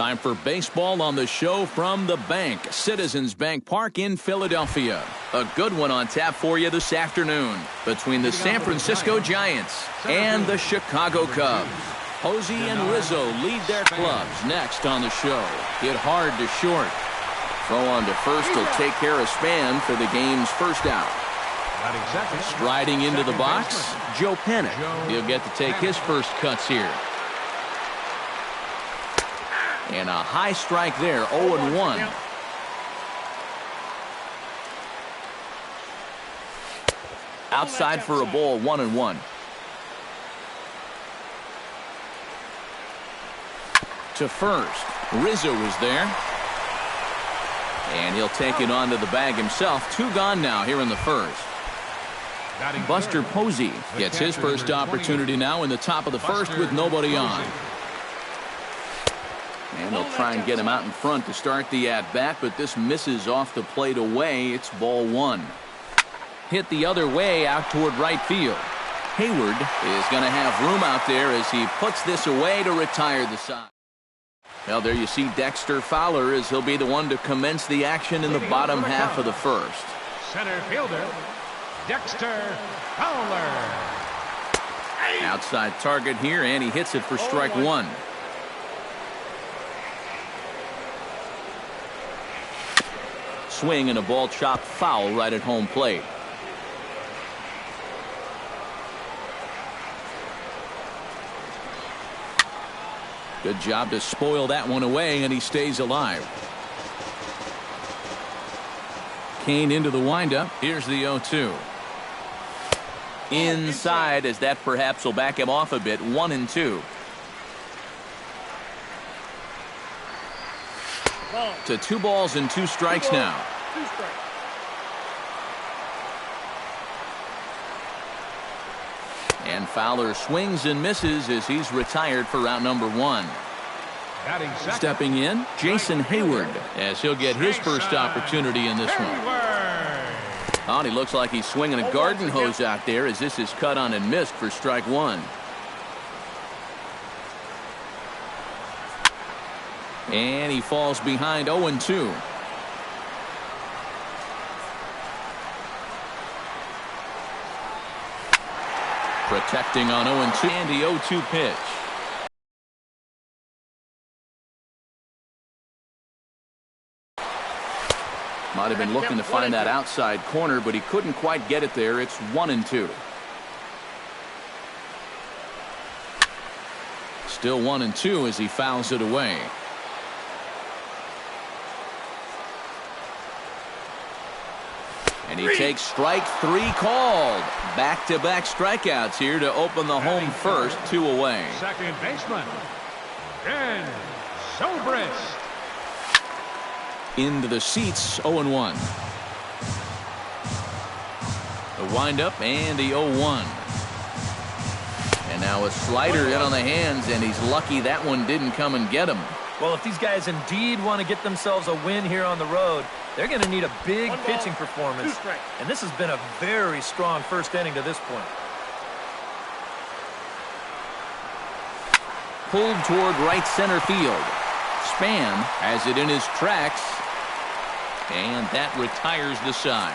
Time for baseball on the show from the bank. Citizens Bank Park in Philadelphia. A good one on tap for you this afternoon between the San Francisco Giants and the Chicago Cubs. Posey and Rizzo lead their clubs. Next on the show, hit hard to short. Throw on to first will take care of Span for the game's first out. Striding into the box, Joe Pennick. He'll get to take his first cuts here. And a high strike there, 0-1. Outside for a ball, 1-1. To first, Rizzo is there. And he'll take it onto the bag himself. 2 gone now here in the first. Buster Posey gets his first opportunity now in the top of the first with nobody on. And they'll try and get him out in front to start the at-bat, but this misses off the plate away. It's ball 1. Hit the other way out toward right field. Hayward is going to have room out there as he puts this away to retire the side. Well, there you see Dexter Fowler as he'll be the one to commence the action in the bottom half of the first. Center fielder, Dexter Fowler. Outside target here, and he hits it for strike 1. Swing and a ball chopped foul right at home plate. Good job to spoil that one away, and he stays alive. Kane into the windup. Here's the 0-2. Inside, as that perhaps will back him off a bit. 1-2. To 2 balls and 2 strikes now. And Fowler swings and misses as he's retired for round number 1. Stepping in, Jason Hayward, as he'll get his first opportunity in this one. Oh, he looks like he's swinging a garden hose out there as this is cut on and missed for strike 1. And he falls behind 0-2. Protecting on 0-2 and the 0-2 pitch. Might have been looking to find that outside corner, but he couldn't quite get it there. It's 1-2. Still 1-2 as he fouls it away. And he takes strike 3 called. Back-to-back strikeouts here to open the home first. 2 away. Second baseman, Ben Zobrist. Into the seats, 0-1. The windup and the 0-1. And now a slider in on the hands, and he's lucky that one didn't come and get him. Well, if these guys indeed want to get themselves a win here on the road, they're going to need a big pitching performance. And this has been a very strong first inning to this point. Pulled toward right center field. Span has it in his tracks. And that retires the side.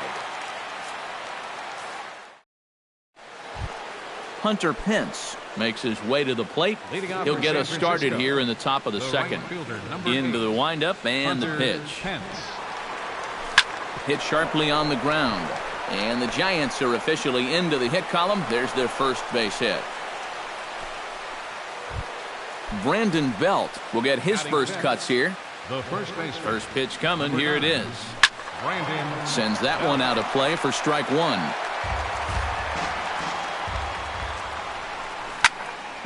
Hunter Pence makes his way to the plate. He'll get us started here in the top of the second. Into the windup and the pitch. Hit sharply on the ground. And the Giants are officially into the hit column. There's their first base hit. Brandon Belt will get his first cuts here. First pitch coming. Here it is. Sends that one out of play for strike 1.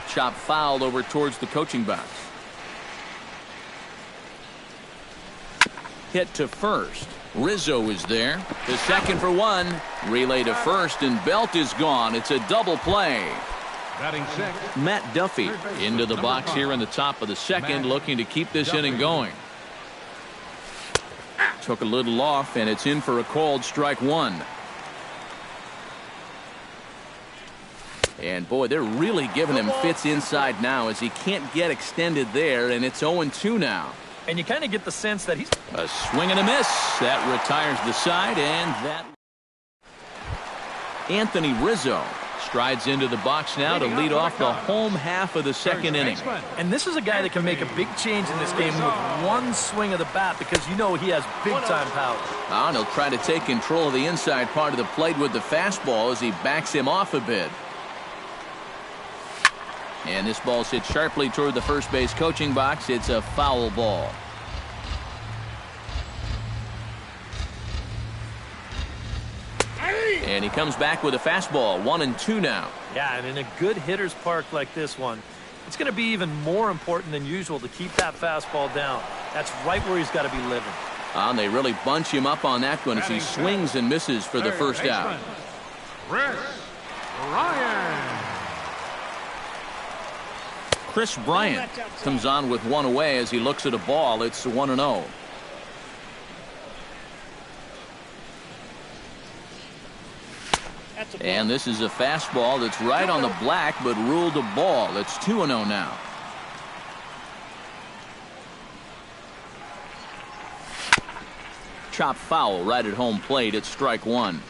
Chop fouled over towards the coaching box. Hit to first. Rizzo is there. The second for 1. Relay to first, and Belt is gone. It's a double play. Matt Duffy into the box here in the top of the second, looking to keep this inning going. Took a little off, and it's in for a called strike 1. And, boy, they're really giving him fits inside now as he can't get extended there, and it's 0-2 now. And you kind of get the sense that he's... A swing and a miss. That retires the side, and that... Anthony Rizzo strides into the box now to lead off the home half of the second inning. And this is a guy that can make a big change in this game with one swing of the bat because you know he has big-time power. And he'll try to take control of the inside part of the plate with the fastball as he backs him off a bit. And this ball's hit sharply toward the first base coaching box. It's a foul ball. And he comes back with a fastball. 1-2 now. Yeah, and in a good hitter's park like this one, it's going to be even more important than usual to keep that fastball down. That's right where he's got to be living. And they really bunch him up on that one as he swings and misses for the first out. Chris Bryant comes on with one away as he looks at a ball. It's 1-0. And this is a fastball that's right on the black but ruled a ball. It's 2-0 now. Chop foul right at home plate. It's strike one.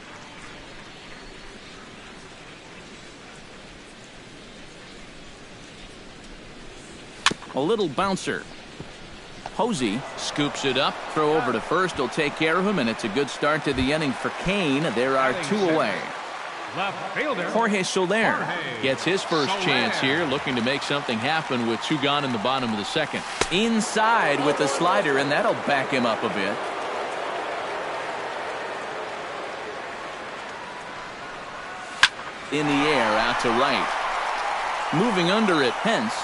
A little bouncer. Posey scoops it up. Throw over to first. He'll take care of him, and it's a good start to the inning for Kane. There are two away. Left fielder Jorge Soler gets his first chance here, looking to make something happen with two gone in the bottom of the second. Inside with the slider, and that'll back him up a bit. In the air, out to right. Moving under it, Pence.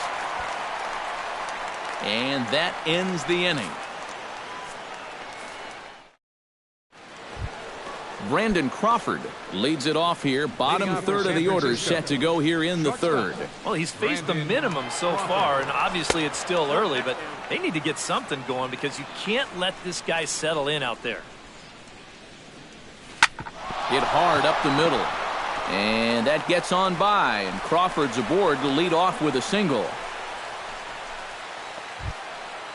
And that ends the inning. Brandon Crawford leads it off here. Bottom third of the order set to go here in the third. Well, he's faced the minimum so far, and obviously it's still early, but they need to get something going because you can't let this guy settle in out there. Hit hard up the middle. And that gets on by, and Crawford's aboard to lead off with a single.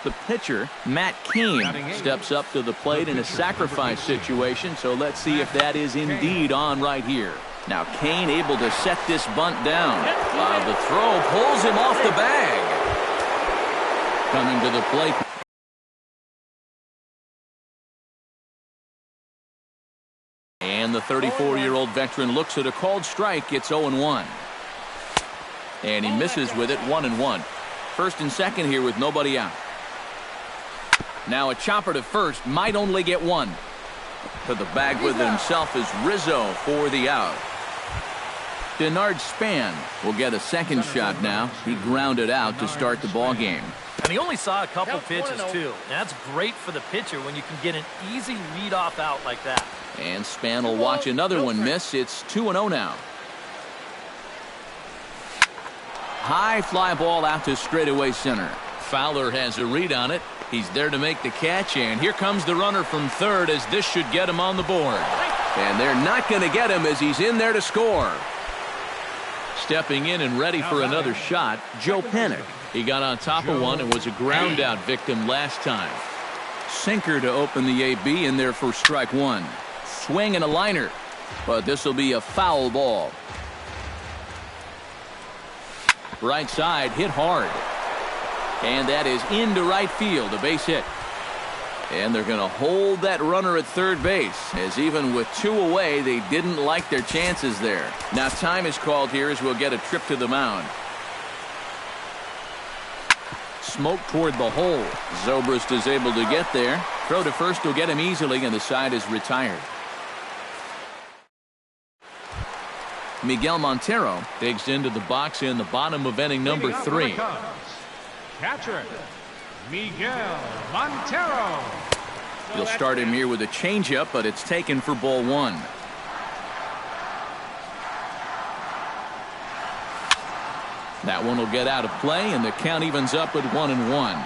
The pitcher, Matt Cain, steps up to the plate in a sacrifice situation, so let's see if that is indeed on right here. Now Cain able to set this bunt down. The throw pulls him off the bag. Coming to the plate. And the 34-year-old veteran looks at a called strike. It's 0-1. And he misses with it. 1-1. First and second here with nobody out. Now a chopper to first, might only get one. To the bag with himself is Rizzo for the out. Denard Span will get a second shot now. He grounded out to start the ball game. And he only saw a couple pitches too. That's great for the pitcher when you can get an easy leadoff out like that. And Span will watch another one miss. It's 2-0 now. High fly ball out to straightaway center. Fowler has a read on it. He's there to make the catch, and here comes the runner from third as this should get him on the board. And they're not going to get him as he's in there to score. Stepping in and ready for another shot, Joe Pennick. He got on top of one and was a ground out victim last time. Sinker to open the AB in there for strike one. Swing and a liner, but this will be a foul ball. Right side hit hard. And that is into right field, a base hit. And they're going to hold that runner at third base, as even with two away, they didn't like their chances there. Now time is called here as we'll get a trip to the mound. Smoke toward the hole. Zobrist is able to get there. Throw to first will get him easily, and the side is retired. Miguel Montero digs into the box in the bottom of inning number 3. Catcher, Miguel Montero. You'll start him here with a changeup, but it's taken for ball one. That one will get out of play, and the count evens up at 1-1.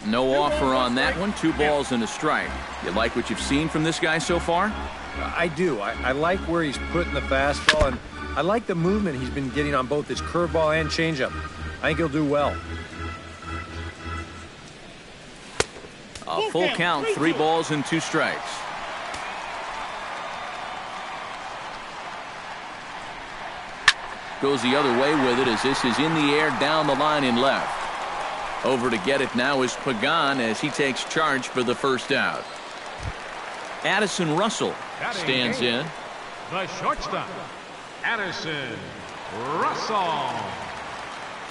No offer on that one. 2 balls and a strike. You like what you've seen from this guy so far? I do. I like where he's putting the fastball, and I like the movement he's been getting on both his curveball and changeup. I think he'll do well. A full count, 3 balls and 2 strikes. Goes the other way with it as this is in the air down the line in left. Over to get it now is Pagan as he takes charge for the first out. Addison Russell stands in. The shortstop, Addison Russell.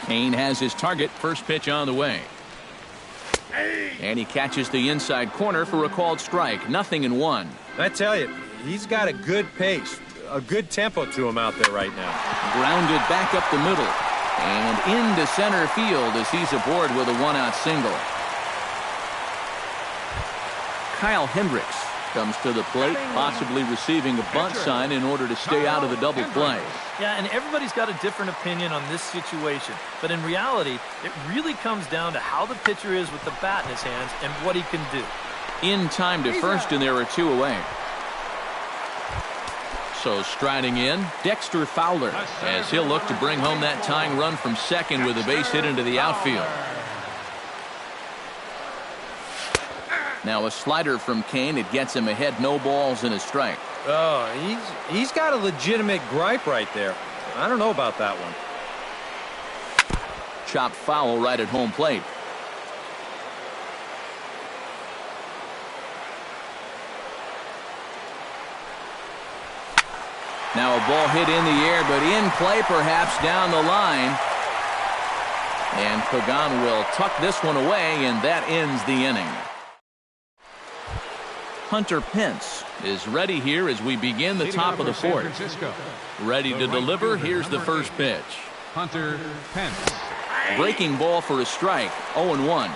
Kane has his target. First pitch on the way. And he catches the inside corner for a called strike. 0-1. I tell you, he's got a good pace, a good tempo to him out there right now. Grounded back up the middle. And into center field as he's aboard with a 1-out single. Kyle Hendricks comes to the plate, possibly receiving a bunt sign in order to stay out of the double play. Yeah, and everybody's got a different opinion on this situation. But in reality, it really comes down to how the pitcher is with the bat in his hands and what he can do. In time to first, and there are 2 away. So striding in, Dexter Fowler, as he'll look to bring home that tying run from second with a base hit into the outfield. Now a slider from Kane. It gets him ahead. No balls and a strike. Oh, he's got a legitimate gripe right there. I don't know about that one. Chopped foul right at home plate. Now a ball hit in the air, but in play perhaps down the line. And Pagan will tuck this one away, and that ends the inning. Hunter Pence is ready here as we begin the top of the 4th. Ready to deliver. Here's the first pitch. Hunter Pence. Breaking ball for a strike. 0-1.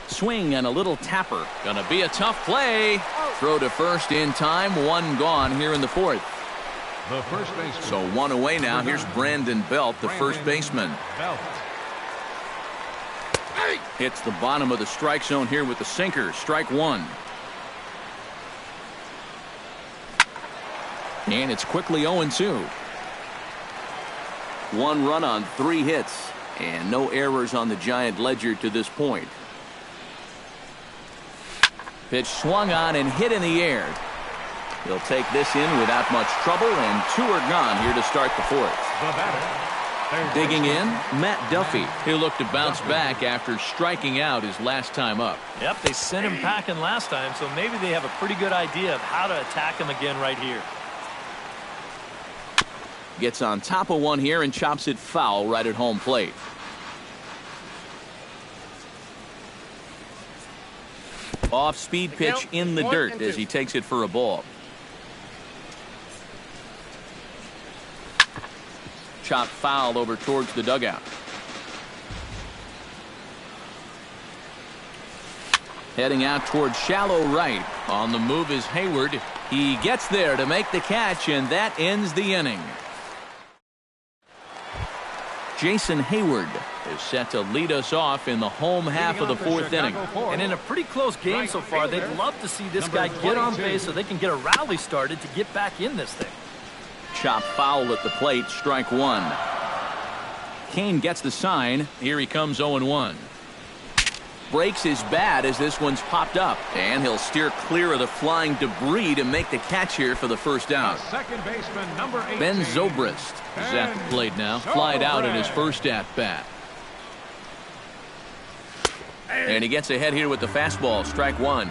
Swing and a little tapper. Gonna be a tough play. Throw to first in time. 1 gone here in the 4th. The first baseman. So 1 away now. Here's Brandon Belt, the first baseman. Belt. Hits the bottom of the strike zone here with the sinker. Strike 1. And it's quickly 0-2. 1 run on 3 hits. And no errors on the Giant ledger to this point. Pitch swung on and hit in the air. He'll take this in without much trouble, and 2 are gone here to start the 4th. The batter. Digging in, Matt Duffy. He'll look to bounce back after striking out his last time up. Yep, they sent him packing last time, so maybe they have a pretty good idea of how to attack him again right here. Gets on top of one here and chops it foul right at home plate. Off-speed pitch in the dirt as he takes it for a ball. Chop foul over towards the dugout. Heading out towards shallow right. On the move is Hayward. He gets there to make the catch, and that ends the inning. Jason Hayward is set to lead us off in the home half of the 4th inning. And in a pretty close game so far, they'd love to see this guy get on base so they can get a rally started to get back in this thing. Chop foul at the plate, strike 1. Kane gets the sign. Here he comes 0-1. Breaks his bat as this one's popped up, and he'll steer clear of the flying debris to make the catch here for the first out. Second baseman, number 18. Ben Zobrist is at the plate now. Flied out in his first at bat. And he gets ahead here with the fastball, strike 1.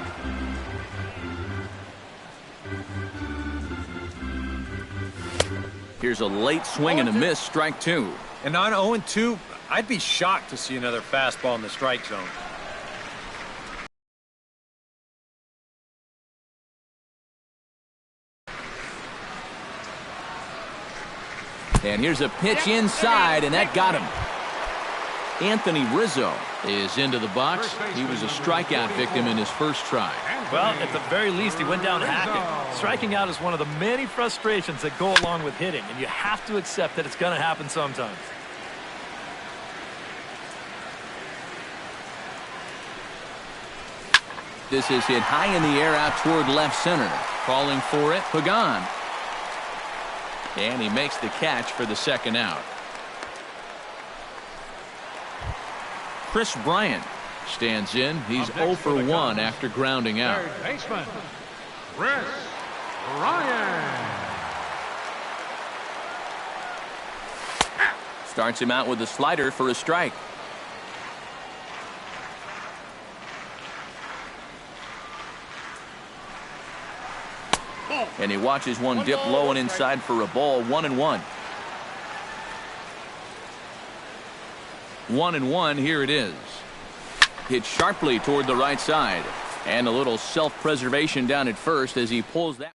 Here's a late swing and a miss, strike 2. And on 0-2, I'd be shocked to see another fastball in the strike zone. And here's a pitch inside, and that got him. Anthony Rizzo is into the box. He was a strikeout victim in his first try. Well, at the very least, he went down hacking. Striking out is one of the many frustrations that go along with hitting, and you have to accept that it's going to happen sometimes. this is hit high in the air out toward left center. Calling for it, Pagan. And he makes the catch for the second out. Chris Bryant stands in. He's 0 for 1 after grounding out. Third baseman, Chris Bryant. Starts him out with a slider for a strike. And he watches one dip low and inside for a ball. 1-1. 1-1. Here it is. Hit sharply toward the right side. And a little self-preservation down at first as he pulls that.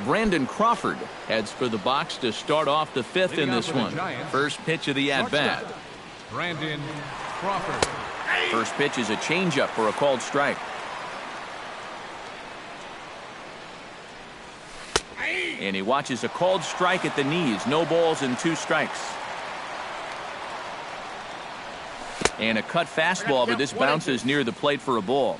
Brandon Crawford heads for the box to start off the fifth in this one. First pitch of the at-bat. Brandon Crawford. First pitch is a changeup for a called strike. And he watches a called strike at the knees. No balls and 2 strikes. And a cut fastball, but this bounces near the plate for a ball.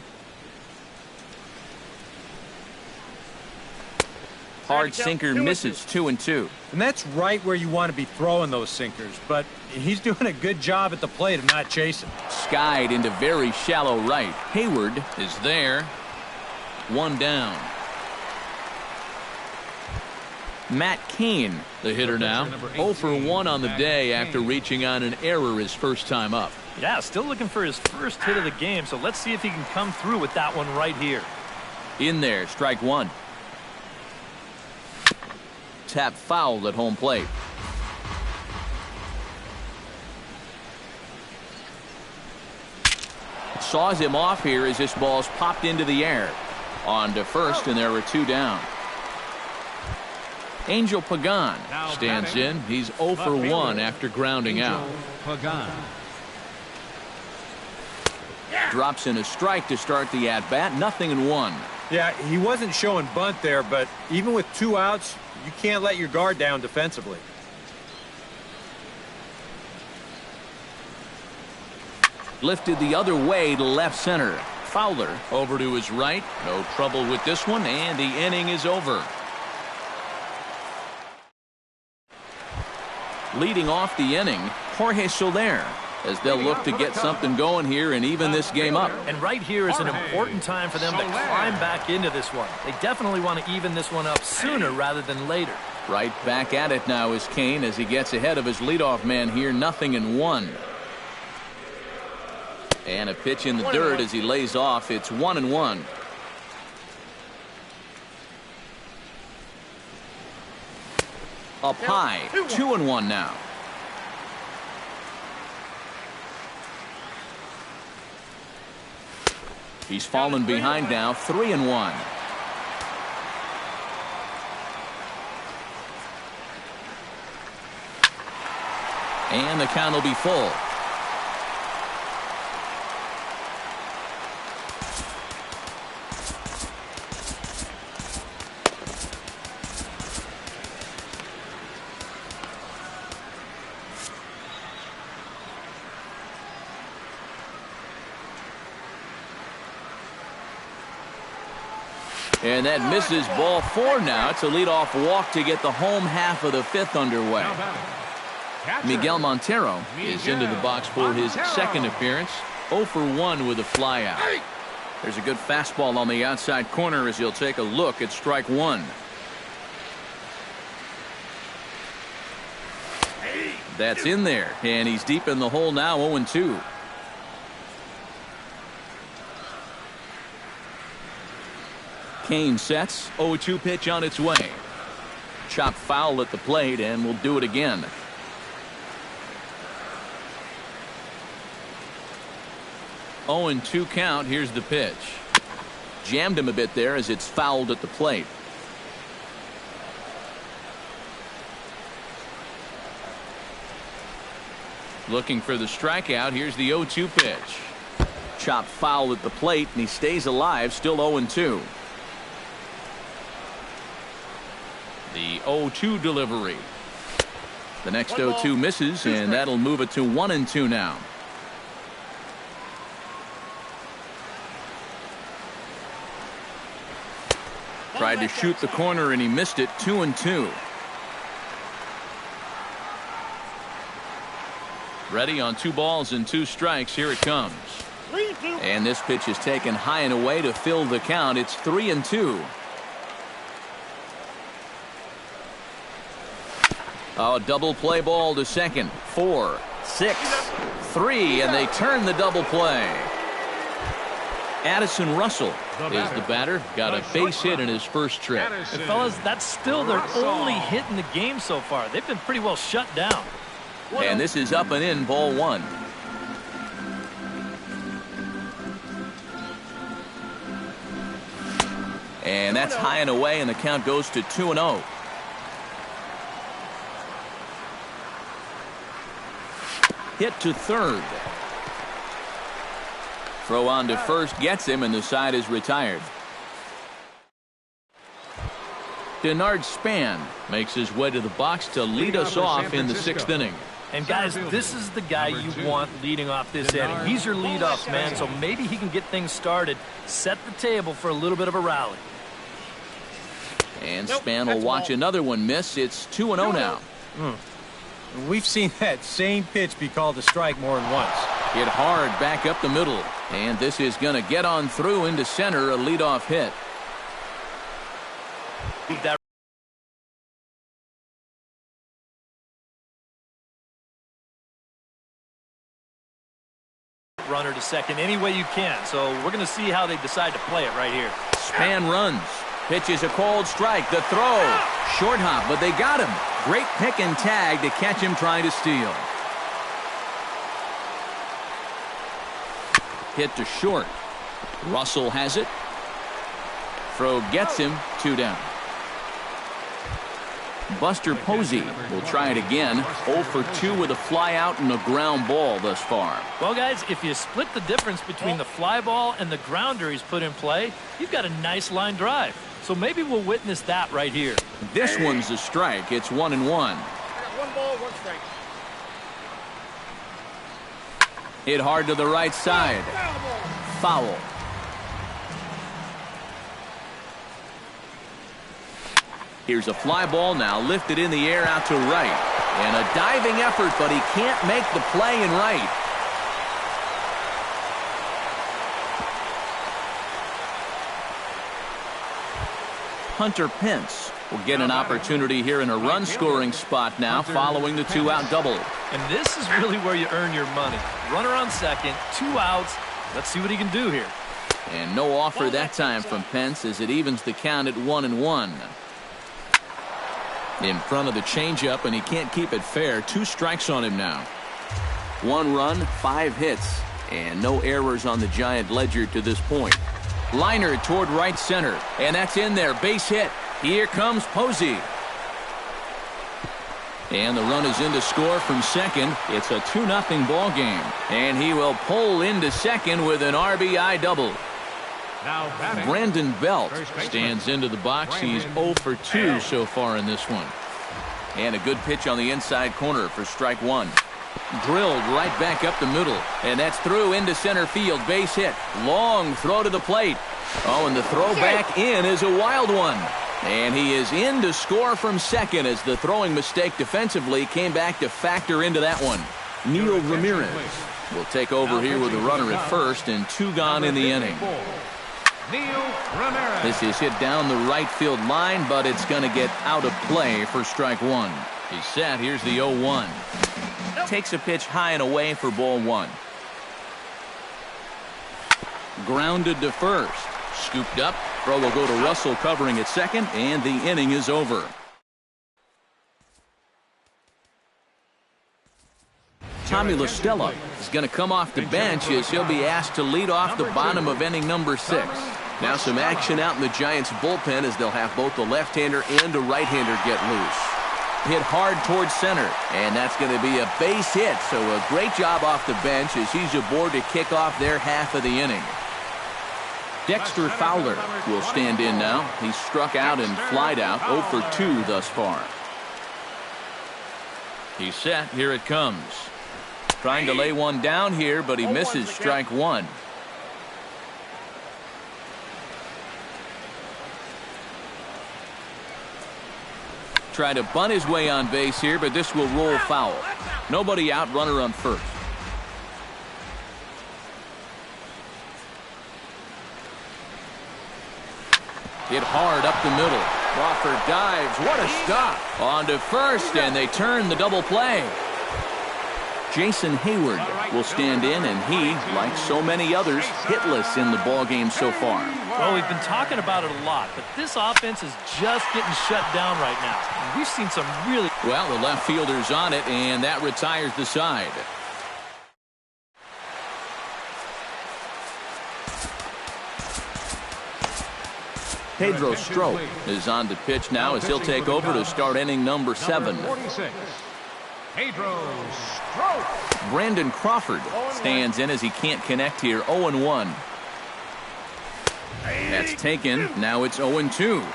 Hard sinker misses. 2-2. And that's right where you want to be throwing those sinkers, but he's doing a good job at the plate of not chasing. Skied into very shallow right. Hayward is there. 1 down. Matt Cain, the hitter now. 0 for 1 on the day after reaching on an error his first time up. Yeah, still looking for his first hit of the game, so let's see if he can come through with that one right here. In there, strike 1. Tap foul at home plate. Saws him off here as this ball's popped into the air. On to first, and there are 2 down. Angel Pagan stands in. He's 0 for 1 after grounding out. Pagan. Drops in a strike to start the at-bat. 0-1. Yeah, he wasn't showing bunt there, but even with 2 outs, you can't let your guard down defensively. Lifted the other way to left center. Fowler over to his right. No trouble with this one, and the inning is over. Leading off the inning, Jorge Soler, as they'll look to get something going here and even this game up. And right here is an important time for them to climb back into this one. They definitely want to even this one up sooner rather than later. Right back at it now is Cain as he gets ahead of his leadoff man here. 0-1. And a pitch in the dirt as he lays off. It's 1-1. Up high, 2-1 now. He's fallen behind now, 3-1. And the count will be full. And that misses. Ball 4 now. It's a leadoff walk to get the home half of the 5th underway. Miguel Montero is into the box for his second appearance. 0 for 1 with a flyout. There's a good fastball on the outside corner as he'll take a look at strike 1. That's in there, and he's deep in the hole now. 0-2. Cain sets. 0-2 pitch on its way. Chop foul at the plate, and we'll do it again. Oh, and 2 count. Here's the pitch. Jammed him a bit there as it's fouled at the plate. Looking for the strikeout. Here's the 0-2 pitch. Chop foul at the plate, and he stays alive. Still 0-2. The 0-2 delivery. The next 0-2 misses, and that'll move it to 1-2 now. Tried to shoot the corner and he missed it. 2-2. Ready on 2 balls and 2 strikes. Here it comes. And this pitch is taken high and away to fill the count. It's 3-2. Oh, double play ball to second. 4, 6, 3, and they turn the double play. Addison Russell is the batter. Got a base hit in his first trip. And fellas, that's still their only hit in the game so far. They've been pretty well shut down. And this is up and in, ball 1. And that's high and away, and the count goes to 2-0. Hit to third. Throw on to first gets him, and the side is retired. Denard Span makes his way to the box to lead us off in the 6th inning. And guys, this is the guy you want leading off this inning. He's your leadoff man, so maybe he can get things started, set the table for a little bit of a rally. And Span will watch another one miss. It's 2-0 now. We've seen that same pitch be called a strike more than once. Hit hard back up the middle. And this is going to get on through into center, a leadoff hit. That runner to second any way you can. So we're going to see how they decide to play it right here. Span runs. Pitches a cold strike. The throw. Short hop, but they got him. Great pick and tag to catch him trying to steal. Hit to short. Russell has it. Throw gets him. 2 down. Buster Posey will try it again. 0 for 2 with a fly out and a ground ball thus far. Well, guys, if you split the difference between the fly ball and the grounder he's put in play, you've got a nice line drive. So maybe we'll witness that right here. This one's a strike. It's 1-1. 1 ball, 1 strike. Hit hard to the right side. Foul. Here's a fly ball now, lifted in the air out to right. And a diving effort, but he can't make the play in right. Hunter Pence will get an opportunity here in a run-scoring spot now following the 2-out double. And this is really where you earn your money. Runner on second, 2 outs. Let's see what he can do here. And no offer that time from Pence as it evens the count at 1-1. In front of the changeup, and he can't keep it fair. 2 strikes on him now. 1 run, 5 hits, and no errors on the Giant ledger to this point. Liner toward right center, and that's in there. Base hit. Here comes Posey. And the run is in to score from second. It's a 2-0 ball game, and he will pull into second with an RBI double. Brandon Belt stands into the box. He's 0 for 2 so far in this one. And a good pitch on the inside corner for strike 1. Drilled right back up the middle. And that's through into center field. Base hit. Long throw to the plate. Oh, and the throw back in is a wild one. And he is in to score from second as the throwing mistake defensively came back to factor into that one. Neil Ramirez will take over here with a runner at first and 2 gone in the inning. This is hit down the right field line, but it's going to get out of play for strike 1. He's set. Here's the 0-1. Takes a pitch high and away for ball 1. Grounded to first. Scooped up. Throw will go to Russell covering at second, and the inning is over. Tommy LaStella is going to come off the bench as he'll be asked to lead off the bottom of inning number 6. Now some action out in the Giants bullpen as they'll have both the left-hander and a right-hander get loose. Hit hard towards center, and that's going to be a base hit, so a great job off the bench as he's aboard to kick off their half of the inning. Dexter Fowler will stand in now. He's struck out and flied out, 0 for 2 thus far. He's set. Here it comes. Trying to lay one down here, but he misses strike 1. try to bunt his way on base here, but this will roll foul. Nobody out, runner on first. Hit hard up the middle. Crawford dives. What a stop. On to first, and they turn the double play. Jason Hayward will stand in, and he, like so many others, hitless in the ballgame so far. Well, we've been talking about it a lot, but this offense is just getting shut down right now. And we've seen some really... Well, the left fielder's on it, and that retires the side. Pedro Strop is on to pitch now as he'll take over to start inning number 7. 46. Pedro Strop. Brandon Crawford stands in as he can't connect here. 0-1. That's taken. Now it's 0-2.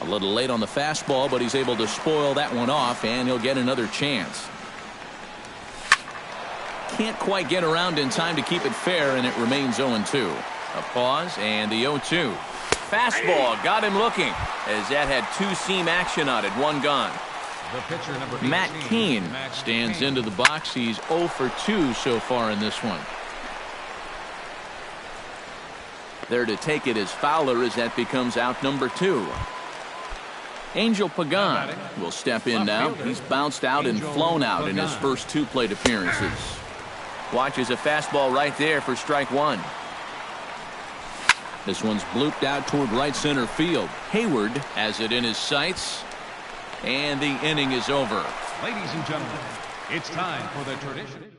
A little late on the fastball, but he's able to spoil that one off, and he'll get another chance. Can't quite get around in time to keep it fair, and it remains 0-2. A pause, and the 0-2. Fastball got him looking, as that had two-seam action on it. One gone. The pitcher, number 18, Matt Cain stands into the box. He's 0 for 2 so far in this one. There to take it is Fowler as that becomes out number 2. Angel Pagan will step in now. He's bounced out and flown out in his first 2 plate appearances. Watches a fastball right there for strike 1. This one's blooped out toward right center field. Hayward has it in his sights, and the inning is over. Ladies and gentlemen, it's time for the tradition.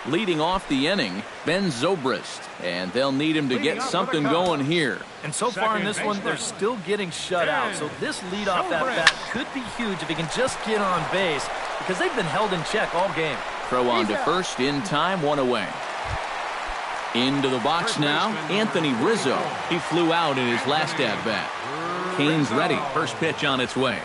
Leading off the inning, Ben Zobrist, and they'll need him to get something going here. And so far in this one, they're still getting shut out. So this leadoff at-bat could be huge if he can just get on base, because they've been held in check all game. Throw on to first in time, 1 away. Into the box now, Anthony Rizzo. He flew out in his last at-bat. Cain's ready. First pitch on its way.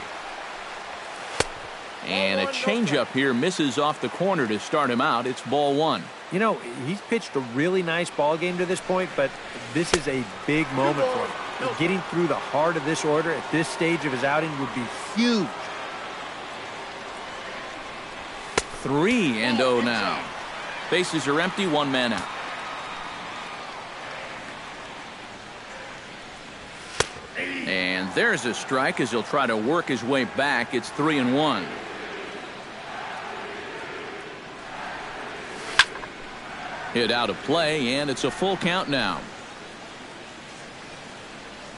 And a changeup here misses off the corner to start him out. It's ball 1. You know, he's pitched a really nice ball game to this point, but this is a big moment for him. Getting through the heart of this order at this stage of his outing would be huge. 3-0 now. Bases are empty, 1 man out. And there's a strike as he'll try to work his way back. It's 3-1. Hit out of play, and it's a full count now.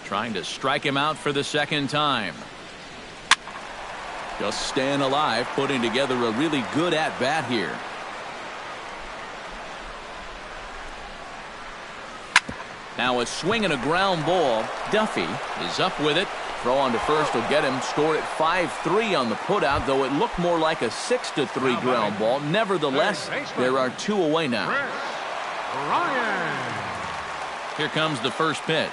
Trying to strike him out for the second time. Just staying alive, putting together a really good at-bat here. Now a swing and a ground ball. Duffy is up with it. Throw on to first will get him. Score at 5-3 on the putout, though it looked more like a 6-3 ground ball. Nevertheless, there are 2 away now. Ryan. Here comes the first pitch.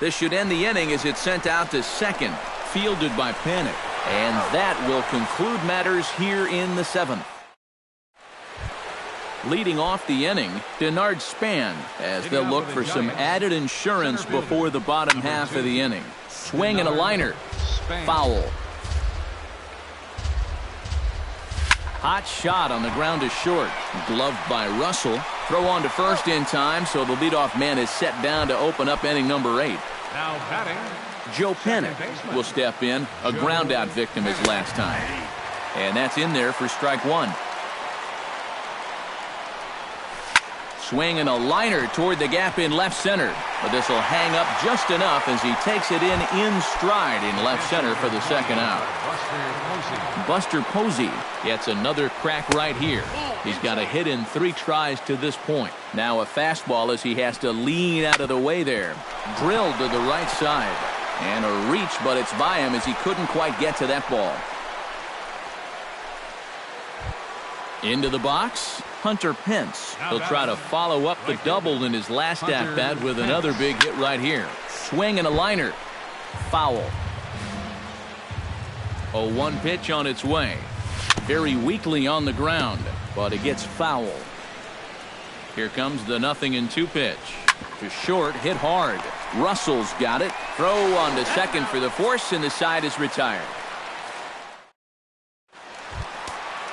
This should end the inning as it's sent out to second, fielded by Panic. And that will conclude matters here in the 7th. Leading off the inning, Denard Span, as they'll look for some added insurance before the bottom half of the inning. Swing and a liner. Foul. Hot shot on the ground to short. Gloved by Russell. Throw on to first in time, so the leadoff man is set down to open up inning number 8. Now batting, Joe Panic will step in. A ground out victim his last time. And that's in there for strike 1. Swing and a liner toward the gap in left center. But this will hang up just enough as he takes it in stride in left center for the second out. Buster Posey gets another crack right here. He's got a hit in 3 tries to this point. Now a fastball as he has to lean out of the way there. Drilled to the right side. And a reach, but it's by him as he couldn't quite get to that ball. Into the box, Hunter Pence. He'll try to follow up the double in his last at-bat with another big hit right here. Swing and a liner. Foul. A 1 pitch on its way. Very weakly on the ground, but it gets foul. Here comes the 0-2 pitch. To short, hit hard. Russell's got it. Throw on to second for the force, and the side is retired.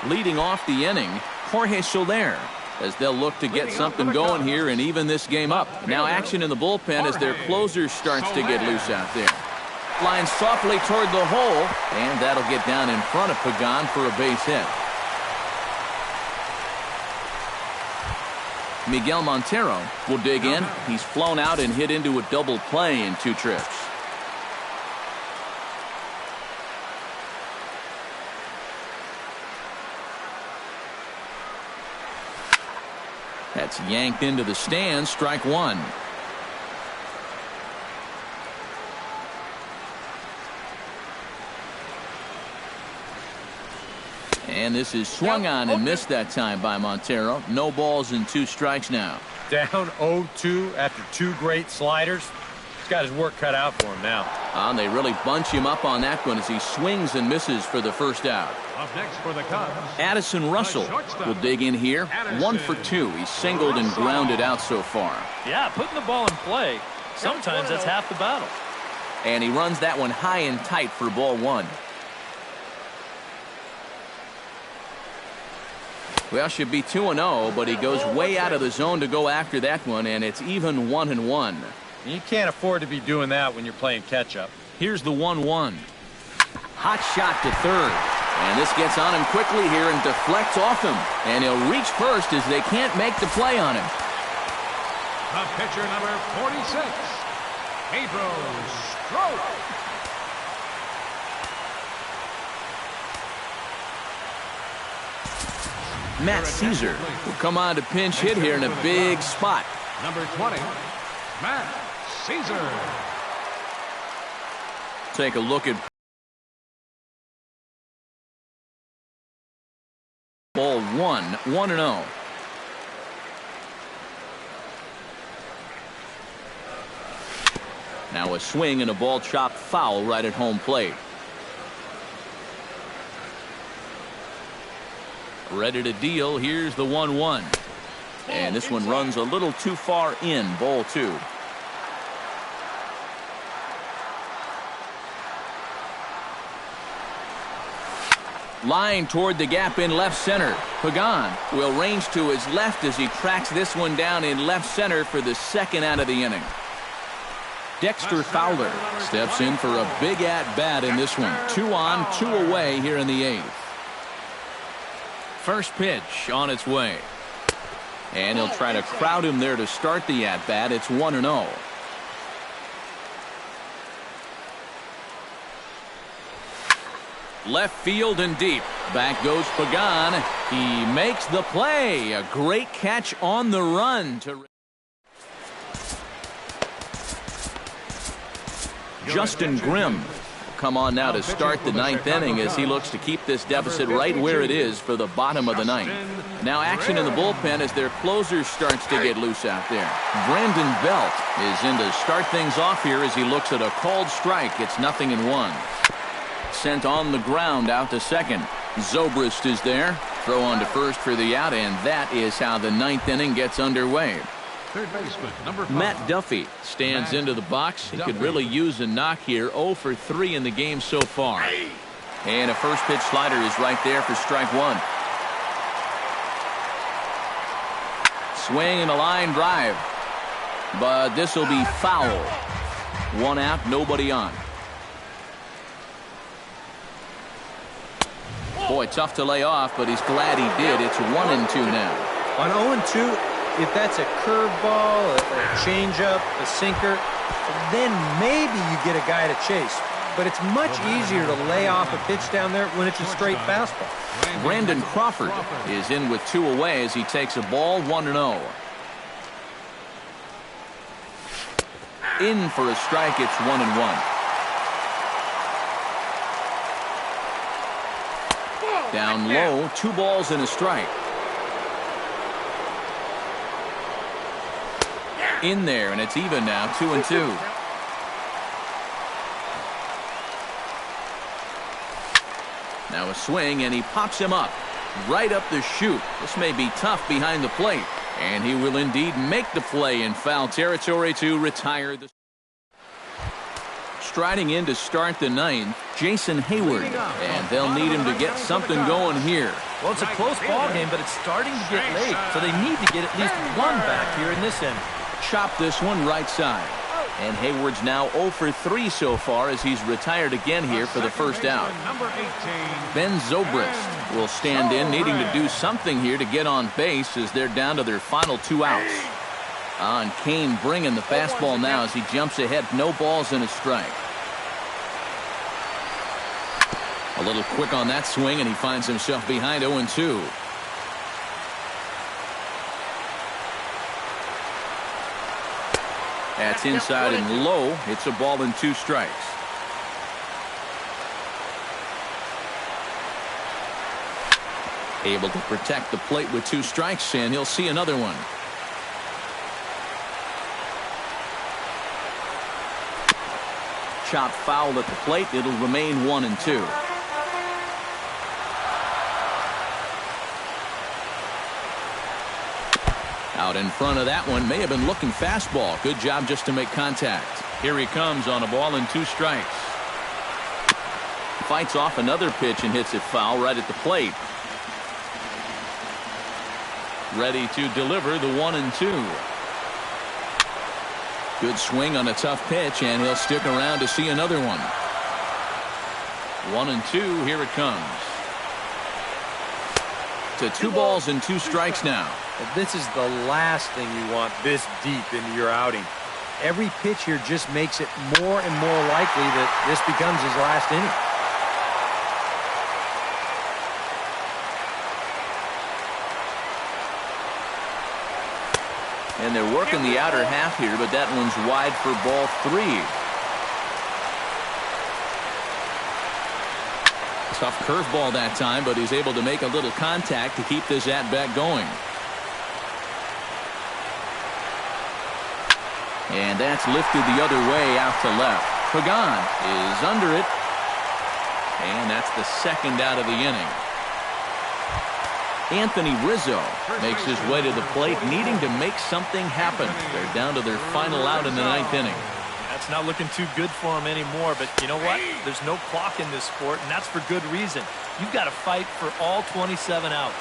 Leading off the inning, Jorge Soler, as they'll look to get something going here and even this game up. Now action in the bullpen as their closer starts to get loose out there. Line softly toward the hole, and that'll get down in front of Pagan for a base hit. Miguel Montero will dig in. He's flown out and hit into a double play in 2 trips. That's yanked into the stands. Strike 1. And this is swung on and missed that time by Montero. No balls and 2 strikes now. Down 0-2 after 2 great sliders. He's got his work cut out for him now. And they really bunch him up on that one as he swings and misses for the first out. Up next for the Cubs, Addison Russell will dig in here. 1 for 2. He's singled and grounded out so far. Yeah, putting the ball in play, sometimes that's half the battle. And he runs that one high and tight for ball 1. Well, should be 2-0, but he goes way out of the zone to go after that one, and it's even 1-1. You can't afford to be doing that when you're playing catch-up. Here's the 1-1. Hot shot to third. And this gets on him quickly here and deflects off him. And he'll reach first as they can't make the play on him. the pitcher number 46, Pedro Strop. Matt Caesar will come on to pinch hit here in a big spot. Number 20, Matt Caesar. Take a look at ball 1-0. Now a swing and a ball chopped foul right at home plate. Ready to deal. Here's the 1-1. And this one runs a little too far in. Ball 2. Line toward the gap in left center. Pagan will range to his left as he tracks this one down in left center for the second out of the inning. Dexter Fowler steps in for a big at-bat in this one. 2 on, 2 away here in the 8th. First pitch on its way. And he'll try to crowd him there to start the at-bat. It's 1-0. Left field and deep. Back goes Pagan. He makes the play. A great catch on the run to Justin Grimm. Come on now to start the 9th inning as he looks to keep this deficit right where it is for the bottom of the 9th. Now action in the bullpen as their closer starts to get loose out there. Brandon Belt is in to start things off here as he looks at a called strike. It's 0-1. Sent on the ground out to second. Zobrist is there. Throw on to first for the out, and that is how the 9th inning gets underway. Third baseman, number 5. Matt Duffy stands into the box. He could really use a knock here. 0 for 3 in the game so far. And a first pitch slider is right there for strike 1. Swing and a line drive. But this will be foul. 1 out, nobody on. Boy, tough to lay off, but he's glad he did. It's 1-2 now. On 0-2, if that's a curveball, a changeup, a sinker, then maybe you get a guy to chase. But it's much easier to lay off a pitch down there when it's a straight fastball. Brandon Crawford is in with 2 away as he takes a ball. 1-0. In for a strike. It's 1-1. Down low, 2 balls and a strike. In there, and it's even now, 2-2. Now a swing, and he pops him up right up the chute. This may be tough behind the plate. And he will indeed make the play in foul territory to retire the... Striding in to start the ninth, Jason Hayward. And they'll need him to get something going here. Well, it's a close ball game, but it's starting to get late, so they need to get at least one back here in this inning. Chop this one right side. And Hayward's now 0 for 3 so far as he's retired again here for the first out. Ben Zobrist will stand in, needing to do something here to get on base as they're down to their final 2 outs. And Kane bringing the fastball now as he jumps ahead. No balls and a strike. A little quick on that swing, and he finds himself behind 0-2. That's inside and low. It's a ball and 2 strikes. Able to protect the plate with 2 strikes, and he'll see another one. Chop foul at the plate. It'll remain 1-2. Out in front of that one, may have been looking fastball. Good job just to make contact. Here he comes on a ball and 2 strikes. Fights off another pitch and hits it foul right at the plate. Ready to deliver the 1-2. Good swing on a tough pitch, and he'll stick around to see another one. 1-2, here it comes. To 2 balls and 2 strikes now. This is the last thing you want this deep into your outing. Every pitch here just makes it more and more likely that this becomes his last inning. And they're working the outer half here, but that one's wide for ball 3. Tough curveball that time, but he's able to make a little contact to keep this at-bat going. And that's lifted the other way out to left. Pagan is under it. And that's the second out of the inning. Anthony Rizzo makes his way to the plate, needing to make something happen. They're down to their final out in the 9th inning. That's not looking too good for him anymore, but you know what? There's no clock in this sport, and that's for good reason. You've got to fight for all 27 outs.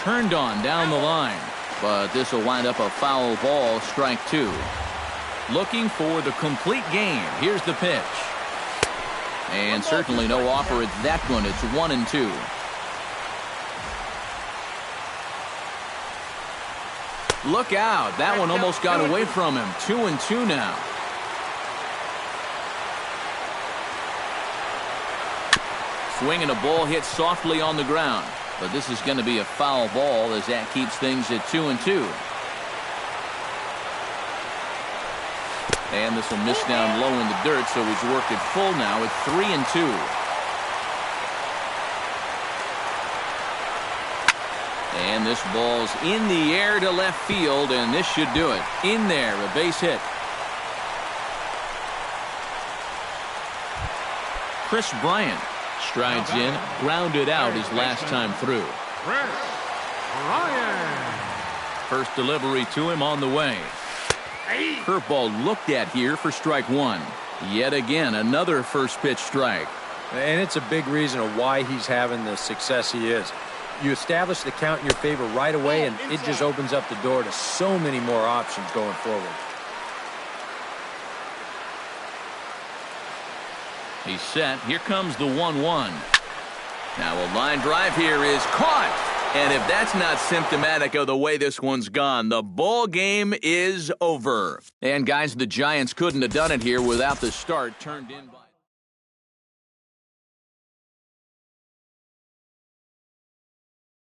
Turned on down the line, but this will wind up a foul ball, strike 2. Looking for the complete game. Here's the pitch. And certainly no offer at that one. It's 1-2. Look out. That one almost got away from him. 2-2 now. Swinging a ball hit softly on the ground. But this is going to be a foul ball as that keeps things at 2-2. And this will miss down low in the dirt, so he's worked it full now at 3-2. And this ball's in the air to left field, and this should do it. In there, a base hit. Chris Bryant strides in, grounded out his last time through. Chris Bryant. First delivery to him on the way. Curveball looked at here for strike 1. Yet again, another first pitch strike. And it's a big reason of why he's having the success he is. You establish the count in your favor right away, and it just opens up the door to so many more options going forward. He's set. Here comes the 1-1. Now a line drive here is caught. And if that's not symptomatic of the way this one's gone, the ball game is over. And guys, the Giants couldn't have done it here without the start turned in by